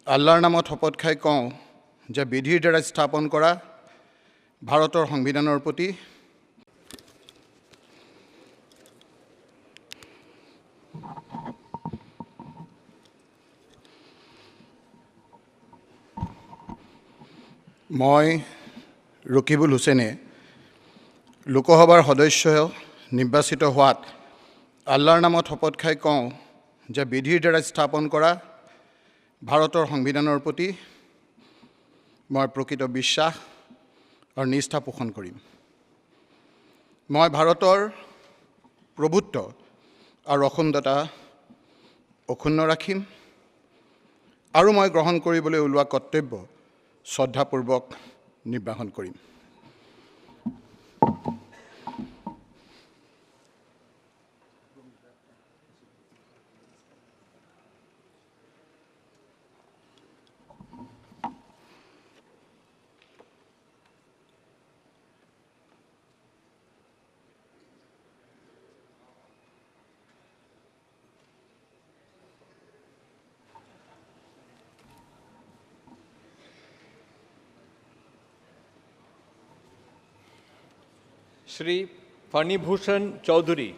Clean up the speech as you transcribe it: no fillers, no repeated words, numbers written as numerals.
আল্লাহৰ নামত শপত খাই কওঁ যে বিধিৰ দ্বাৰা স্থাপন কৰা ভাৰতৰ সংবিধানৰ প্ৰতি মই ৰকিবুল হুছেইনে লোকসভাৰ সদস্য নিৰ্বাচিত হোৱাত আল্লাহৰ নামত শপত খাই কওঁ যে বিধিৰ দ্বাৰা স্থাপন কৰা ভাৰতৰ সংবিধানৰ প্ৰতি মই প্ৰকৃত বিশ্বাস আৰু নিষ্ঠা পোষণ কৰিম। মই ভাৰতৰ প্ৰভুত্ব আৰু অখণ্ডতা অক্ষুণ্ণ ৰাখিম আৰু মই গ্ৰহণ কৰিবলৈ ওলোৱা কৰ্তব্য শ্ৰদ্ধাপূৰ্বক নিৰ্বাহন কৰিম। শ্ৰী ফণীভূষণ চৌধুৰী।